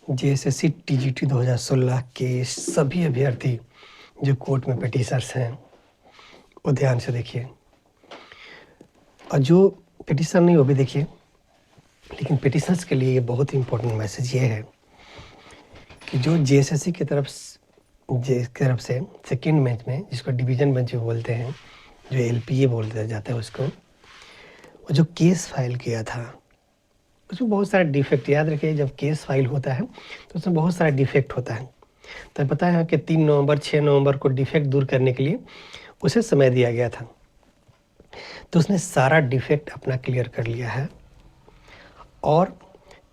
JSSC TGT 2016 के सभी अभ्यर्थी जो कोर्ट में पिटिशनर्स हैं वो ध्यान से देखिए, और जो पिटिशनर नहीं वो भी देखिए। लेकिन पिटिशनर्स के लिए ये बहुत ही इम्पोर्टेंट मैसेज ये है कि जो जेएसएससी की तरफ से सेकेंड बेंच में, जिसको डिवीज़न बेंच बोलते हैं, जो एलपीए बोलते जाता है उसको, वो जो केस फाइल किया था उसमें बहुत सारा डिफेक्ट, याद रखिए जब केस फाइल होता है तो उसमें बहुत सारा डिफेक्ट होता है। तो पता है कि 3 नवंबर 6 नवंबर को डिफेक्ट दूर करने के लिए उसे समय दिया गया था। तो उसने सारा डिफेक्ट अपना क्लियर कर लिया है और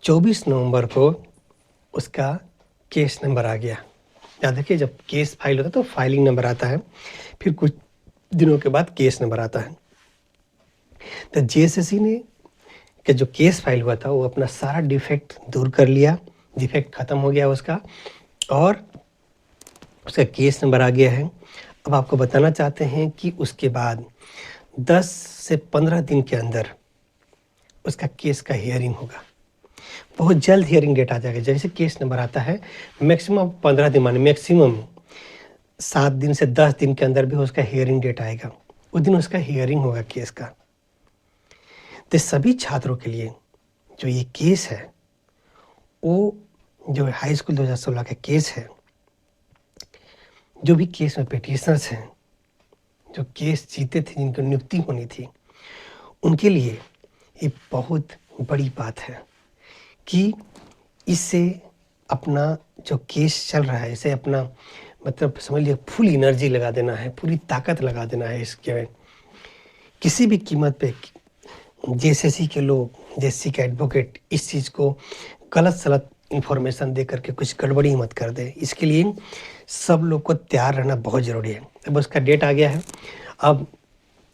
24 नवंबर को उसका केस नंबर आ गया। याद रखिए जब केस फाइल होता है तो फाइलिंग नंबर आता है, फिर कुछ दिनों के बाद केस नंबर आता है। तो जेएसएससी ने कि जो केस फाइल हुआ था वो अपना सारा डिफेक्ट दूर कर लिया, डिफेक्ट ख़त्म हो गया उसका, और उसका केस नंबर आ गया है। अब आपको बताना चाहते हैं कि उसके बाद 10 से 15 दिन के अंदर उसका केस का हियरिंग होगा। बहुत जल्द हियरिंग डेट आ जाएगा। जैसे केस नंबर आता है मैक्सिमम 15 दिन, माने मैक्सिमम 7 दिन से 10 दिन के अंदर भी उसका हियरिंग डेट आएगा। उस दिन उसका हियरिंग होगा केस का। तो सभी छात्रों के लिए जो ये केस है वो जो हाई स्कूल 2016 का केस है, जो भी केस में पिटिशनर्स हैं, जो केस जीते थे, जिनको नियुक्ति होनी थी, उनके लिए ये बहुत बड़ी बात है कि इससे अपना जो केस चल रहा है, इसे अपना मतलब समझ लीजिए फुल एनर्जी लगा देना है, पूरी ताकत लगा देना है इसके। किसी भी कीमत पे जेएसएससी के लोग, जेएसएससी के एडवोकेट इस चीज़ को गलत सलत इन्फॉर्मेशन दे करके कुछ गड़बड़ी मत कर दे। इसके लिए सब लोग को तैयार रहना बहुत ज़रूरी है। अब उसका डेट आ गया है, अब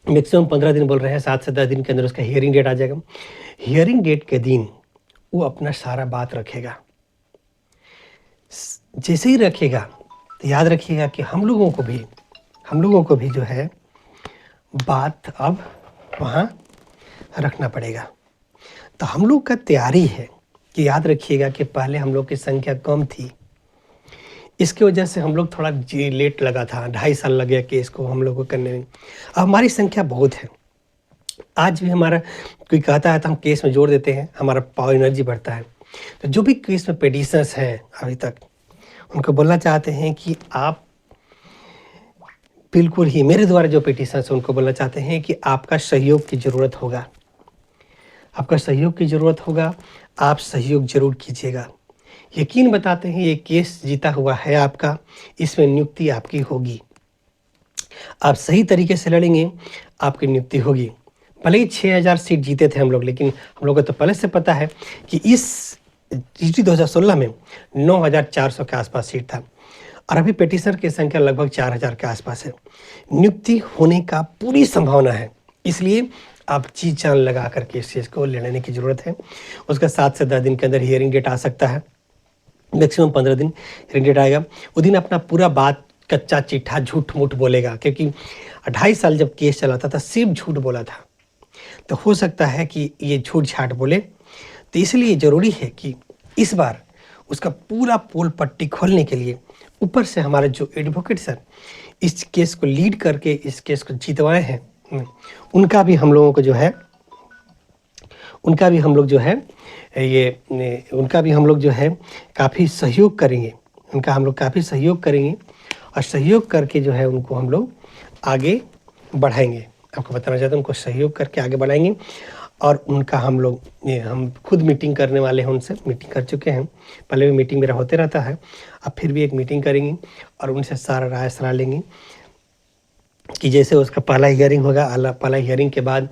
मैक्सिमम 15 दिन बोल रहे हैं, 7 से 10 दिन के अंदर उसका हियरिंग डेट आ जाएगा। हियरिंग डेट के दिन वो अपना सारा बात रखेगा। जैसे ही रखेगा तो याद रखिएगा कि हम लोगों को भी जो है बात अब वहाँ रखना पड़ेगा। तो हम लोग का तैयारी है कि याद रखिएगा कि पहले हम लोग की संख्या कम थी, इसकी वजह से हम लोग थोड़ा लेट लगा था, 2.5 साल लग गया केस को हम लोग को करने में। अब हमारी संख्या बहुत है। आज भी हमारा कोई कहता है तो हम केस में जोड़ देते हैं, हमारा पावर एनर्जी बढ़ता है। तो जो भी केस में पिटिशनर्स हैं अभी तक, उनको बोलना चाहते हैं कि आप बिल्कुल ही मेरे द्वारा जो पिटिशनर्स हैं उनको बोलना चाहते हैं कि आपका सहयोग की ज़रूरत होगा, आपका सहयोग की ज़रूरत होगा, आप सहयोग ज़रूर कीजिएगा। यकीन बताते हैं ये केस जीता हुआ है आपका, इसमें नियुक्ति आपकी होगी। आप सही तरीके से लड़ेंगे, आपकी नियुक्ति होगी। भले ही 6000 सीट जीते थे हम लोग, लेकिन हम लोग को तो पहले से पता है कि इस टीजीटी 2016 में 9400 के आसपास सीट था और अभी पिटिशनर की संख्या लगभग 4000 के आसपास है। नियुक्ति होने का पूरी संभावना है, इसलिए आप जी जान लगा करके इस चीज़ को लेने की ज़रूरत है। उसका 7 से 10 दिन के अंदर हियरिंग डेट आ सकता है, मैक्सिमम 15 दिन हियरिंग डेट आएगा। उस दिन अपना पूरा बात कच्चा चिट्ठा झूठ मूठ बोलेगा, क्योंकि 2.5 साल जब केस चलाता था सिर्फ झूठ बोला था। तो हो सकता है कि ये झूठ झाट बोले, तो इसलिए ज़रूरी है कि इस बार उसका पूरा पोल पट्टी खोलने के लिए ऊपर से हमारे जो एडवोकेट्स हैं इस केस को लीड करके इस केस को जीतवाए हैं, उनका भी हम लोग जो है काफ़ी सहयोग करेंगे। उनका हम लोग काफ़ी सहयोग करेंगे और सहयोग करके जो है उनको हम लोग आगे बढ़ाएंगे। आपको बताना चाहता हूँ, उनको सहयोग करके आगे बढ़ाएंगे और उनका हम खुद मीटिंग करने वाले हैं, उनसे मीटिंग कर चुके हैं। पहले भी मीटिंग मेरा होते रहता है, अब फिर भी एक मीटिंग करेंगे और उनसे सारा राय सलाह लेंगे कि जैसे उसका पहला हियरिंग होगा, पहला हियरिंग के बाद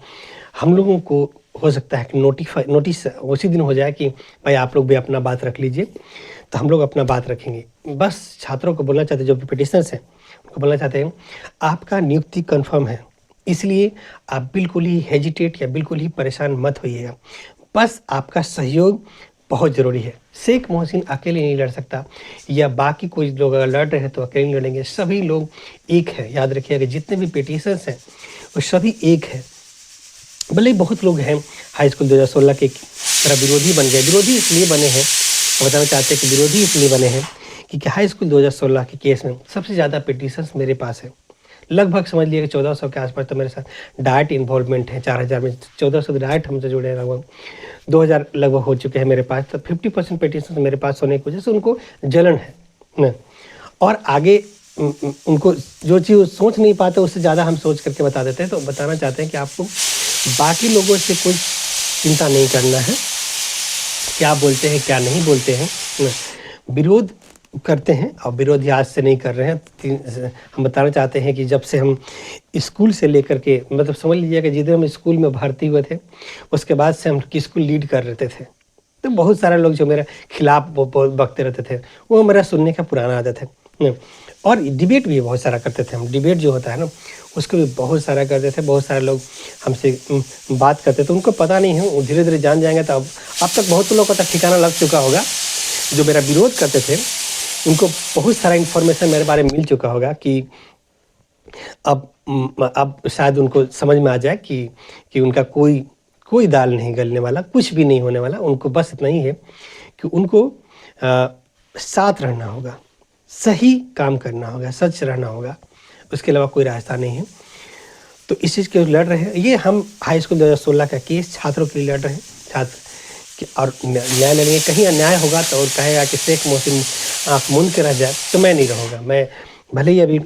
हम लोगों को हो सकता है कि नोटिस उसी दिन हो जाए कि भाई आप लोग भी अपना बात रख लीजिए। तो हम लोग अपना बात रखेंगे। बस छात्रों को बोलना चाहते हैं, जो भी पिटिशनर्स हैं उनको बोलना चाहते हैं, आपका नियुक्ति कन्फर्म है, इसलिए आप बिल्कुल ही हेजिटेट या बिल्कुल ही परेशान मत होइएगा। बस आपका सहयोग बहुत ज़रूरी है। शेख मोहसिन अकेले नहीं लड़ सकता, या बाकी कोई लोग अगर लड़ रहे हैं तो अकेले नहीं लड़ेंगे। सभी लोग एक हैं, याद रखिएगा। जितने भी पिटिशनर्स हैं वो सभी एक हैं। भले ही बहुत लोग हैं हाई स्कूल 2016 के तरह विरोधी बन गए। विरोधी इसलिए बने हैं, बताना चाहते हैं कि विरोधी इसलिए बने हैं क्योंकि हाई स्कूल 2016 के केस में सबसे ज़्यादा पिटीशंस मेरे पास है। लगभग समझ लीजिए कि 1400 के आसपास तो मेरे साथ डाइट इन्वॉल्वमेंट है। 4000 में 1400 डाइट हमसे जुड़े हैं, लगभग 2000 लगभग हो चुके हैं मेरे पास। तो 50% पिटीशन मेरे पास होने की वजह से उनको जलन है न? और आगे उनको जो चीज़ सोच नहीं पाते उससे ज़्यादा हम सोच करके बता देते हैं। तो बताना चाहते हैं कि आपको बाकी लोगों से कोई चिंता नहीं करना है, क्या बोलते हैं क्या नहीं बोलते हैं न? विरोध करते हैं और विरोध आज से नहीं कर रहे हैं। हम बताना चाहते हैं कि जब से हम स्कूल से लेकर के मतलब समझ लीजिए कि जिधर हम स्कूल में भर्ती हुए थे उसके बाद से हम स्कूल लीड कर रहे थे। तो बहुत सारे लोग जो मेरे खिलाफ बकते रहते थे वो मेरा सुनने का पुराना आदत है न? और डिबेट भी बहुत सारा करते थे हम। डिबेट जो होता है ना उसको भी बहुत सारा करते थे। बहुत सारे लोग हमसे बात करते थे, उनको पता नहीं है, वो धीरे धीरे जान जाएंगे। तो अब तक बहुत लोगों का ठिकाना लग चुका होगा। जो मेरा विरोध करते थे उनको बहुत सारा इन्फॉर्मेशन मेरे बारे में मिल चुका होगा कि अब शायद उनको समझ में आ जाए कि उनका कोई दाल नहीं गलने वाला, कुछ भी नहीं होने वाला। उनको बस इतना ही है कि उनको साथ रहना होगा, सही काम करना होगा, सच रहना होगा, उसके अलावा कोई रास्ता नहीं है। तो इस चीज़ के लड़ रहे हैं। ये हम हाई स्कूल 2016 का केस छात्रों के लिए लड़ रहे हैं। छात्र और न्याय लड़ेंगे। कहीं अन्याय होगा तो और कहेगा कि शेख मोहसिन आँख मूंद के रह जाए तो मैं नहीं रहूँगा। मैं भले ही अभी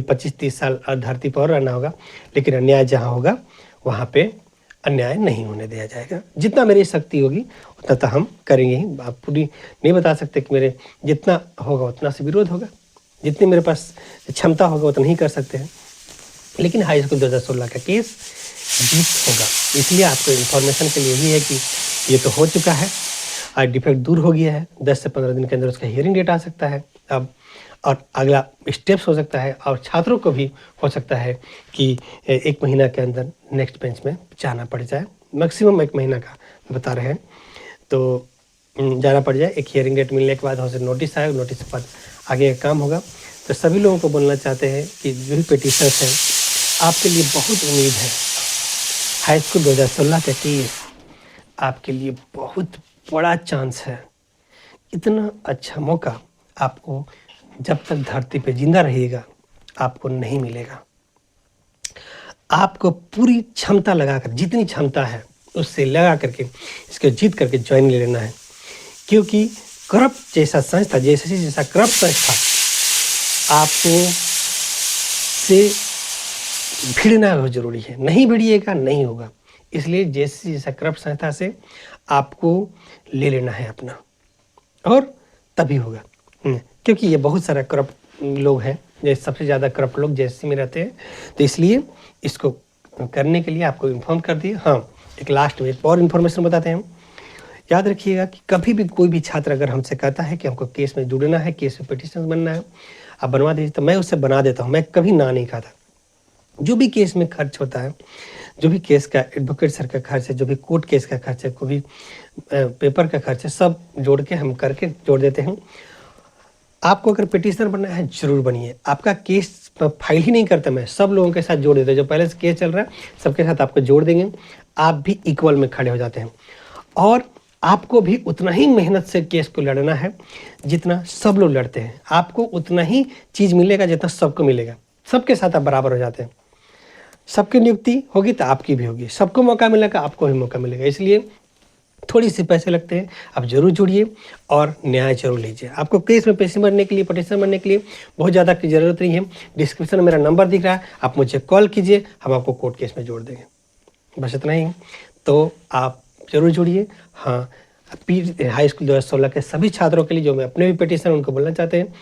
25-30 साल धरती पर रहना होगा, लेकिन अन्याय जहाँ होगा वहाँ पे अन्याय नहीं होने दिया जाएगा। जितना मेरी शक्ति होगी उतना तो हम करेंगे ही। आप पूरी नहीं बता सकते कि मेरे जितना होगा उतना से विरोध होगा, जितनी मेरे पास क्षमता होगा उतना ही कर सकते हैं। लेकिन हाई स्कूल 2016 का केस जीत होगा। इसलिए आपको इन्फॉर्मेशन के लिए यही है कि ये तो हो चुका है, आज डिफेक्ट दूर हो गया है। 10 से 15 दिन के अंदर उसका हियरिंग डेट आ सकता है अब, और अगला स्टेप्स हो सकता है। और छात्रों को भी हो सकता है कि 1 महीना के अंदर नेक्स्ट बेंच में जाना पड़ जाए। मैक्सिमम 1 महीना का बता रहे हैं तो जाना पड़ जाए। एक हियरिंग डेट मिलने के बाद वहाँ से नोटिस आए, नोटिस के बाद आगे का काम होगा। तो सभी लोगों को बोलना चाहते हैं कि जो भी पिटीशनर्स हैं आपके लिए बहुत उम्मीद है। हाई स्कूल 2016 का केस आपके लिए बहुत बड़ा चांस है। इतना अच्छा मौका आपको जब तक धरती पे जिंदा रहिएगा आपको नहीं मिलेगा। आपको पूरी क्षमता लगाकर, जितनी क्षमता है उससे लगा करके इसको जीत करके ज्वाइन ले लेना है। क्योंकि करप्ट जैसा संस्था, जैसा करप्ट संस्था आपको से भिड़ना बहुत जरूरी है। नहीं भिड़िएगा नहीं होगा। इसलिए जैसा करप्ट संस्था से आपको ले लेना है अपना, और तभी होगा। क्योंकि ये बहुत सारा करप्ट लोग हैं, जैसे सबसे ज़्यादा करप्ट लोग जेएससी में रहते हैं। तो इसलिए इसको करने के लिए आपको इन्फॉर्म कर दिए। हाँ, एक लास्ट में एक और इन्फॉर्मेशन बताते हैं हम। याद रखिएगा कि कभी भी कोई भी छात्र अगर हमसे कहता है कि हमको केस में जुड़ना है, केस में पिटीशन बनना है, आप बनवा दीजिए, तो मैं उससे बना देता हूँ। मैं कभी ना नहीं खाता। जो भी केस में खर्च होता है, जो भी केस का एडवोकेट सर का खर्च है, जो भी कोर्ट केस का खर्च है, कोई भी पेपर का खर्च है, सब जोड़ के हम करके जोड़ देते हैं। आपको अगर पिटीशनर बनना है जरूर बनिए। आपका केस फाइल ही नहीं करता, मैं सब लोगों के साथ जोड़ देता हूँ। जो पहले से केस चल रहा है सबके साथ आपको जोड़ देंगे। आप भी इक्वल में खड़े हो जाते हैं, और आपको भी उतना ही मेहनत से केस को लड़ना है जितना सब लोग लड़ते हैं। आपको उतना ही चीज़ मिलेगा जितना सबको मिलेगा। सबके साथ आप बराबर हो जाते हैं। सबकी नियुक्ति होगी तो आपकी भी होगी, सबको मौका मिलेगा आपको भी मौका मिलेगा। इसलिए थोड़ी सी पैसे लगते हैं, आप जरूर जुड़िए और न्याय जरूर लीजिए। आपको केस में पैसे भरने के लिए, पिटीशन भरने के लिए बहुत ज़्यादा की ज़रूरत नहीं है। डिस्क्रिप्शन में मेरा नंबर दिख रहा है, आप मुझे कॉल कीजिए, हम आपको कोर्ट केस में जोड़ देंगे। बस इतना ही। तो आप जरूर जुड़िए। हाँ, हाई स्कूल 2016 के सभी छात्रों के लिए जो मैं अपने भी पिटीशन उनको बोलना चाहते हैं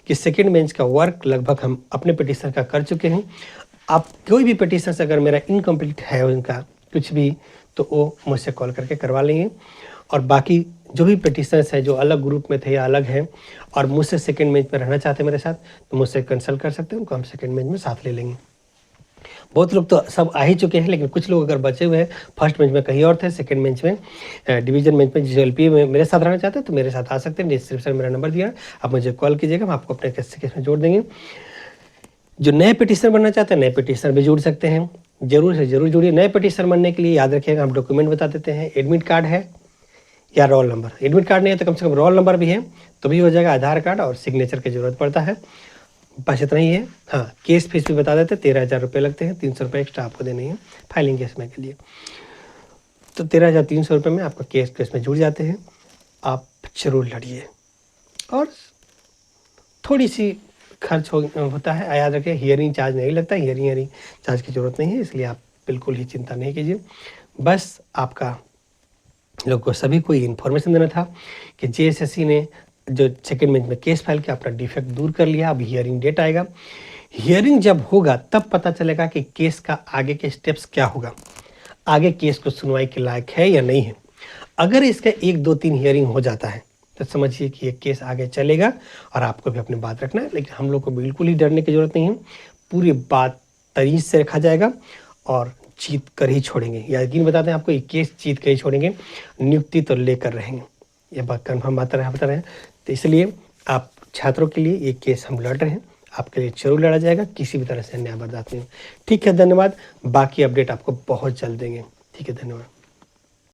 कि सेकेंड बेंच का वर्क लगभग हम अपने पिटीशन का कर चुके हैं। आप कोई भी पिटीशन से अगर मेरा इनकम्प्लीट है उनका कुछ भी, तो वो मुझसे कॉल करके करवा लेंगे। और बाकी जो भी पिटीशनर्स हैं जो अलग ग्रुप में थे या अलग हैं और मुझसे सेकेंड बेंच में रहना चाहते हैं मेरे साथ, तो मुझसे कंसल्ट कर सकते हैं, उनको हम सेकेंड बेंच में साथ ले लेंगे। बहुत लोग तो सब आ ही चुके हैं, लेकिन कुछ लोग अगर बचे हुए हैं, फर्स्ट बेंच में कहीं और थे, सेकंड बेंच में डिवीजन बेंच में GLP में मेरे साथ रहना चाहते हैं तो मेरे साथ आ सकते हैं। डिस्क्रिप्शन में मेरा नंबर दिया है, आप मुझे कॉल कीजिएगा, हम आपको अपने केस में जोड़ देंगे। जो नए पिटीशनर बनना चाहते हैं, नए पिटीशनर भी जुड़ सकते हैं। जरूर से जरूर जुड़िए। नए पिटीशनर बनने के लिए याद रखिएगा हम डॉक्यूमेंट बता देते हैं। एडमिट कार्ड है, या रोल नंबर। एडमिट कार्ड नहीं है तो कम से कम रोल नंबर भी है तो भी हो जाएगा। आधार कार्ड और सिग्नेचर की ज़रूरत पड़ता है, बस इतना ही है। हाँ, केस फीस भी बता देते हैं, 13,000 रुपये लगते हैं, 300 रुपये एक्स्ट्रा आपको देने हैं फाइलिंग के समय के लिए। तो 13,300 रुपये में आपका केस में जुड़ जाते हैं। आप जरूर लड़िए। और थोड़ी सी खर्च होता है, याद रखिए हियरिंग चार्ज नहीं लगता, हियरिंग चार्ज की ज़रूरत नहीं है, इसलिए आप बिल्कुल ही चिंता नहीं कीजिए। बस आपका लोग को सभी को इन्फॉर्मेशन देना था कि जेएसएससी ने जो सेकेंड बेंच में केस फाइल किया, अपना डिफेक्ट दूर कर लिया। अब हियरिंग डेट आएगा, हियरिंग जब होगा तब पता चलेगा कि केस का आगे के स्टेप्स क्या होगा, आगे केस को सुनवाई के लायक है या नहीं है। अगर इसका 1, 2, 3 हियरिंग हो जाता है तो समझिए कि ये केस आगे चलेगा और आपको भी अपनी बात रखना है। लेकिन हम लोग को बिल्कुल ही डरने की ज़रूरत नहीं है, पूरी बात तरीज से रखा जाएगा और जीत कर ही छोड़ेंगे। यकीन बताते हैं आपको, ये केस जीत कर ही छोड़ेंगे, नियुक्ति तो लेकर रहेंगे, ये बात कन्फर्म बता रहे हैं। तो इसलिए आप छात्रों के लिए ये केस हम लड़ रहे हैं, आपके लिए जरूर लड़ा जाएगा, किसी भी तरह से अन्याय बर्दाश्त नहीं। ठीक है, धन्यवाद। बाकी अपडेट आपको बहुत जल्द देंगे। ठीक है, धन्यवाद।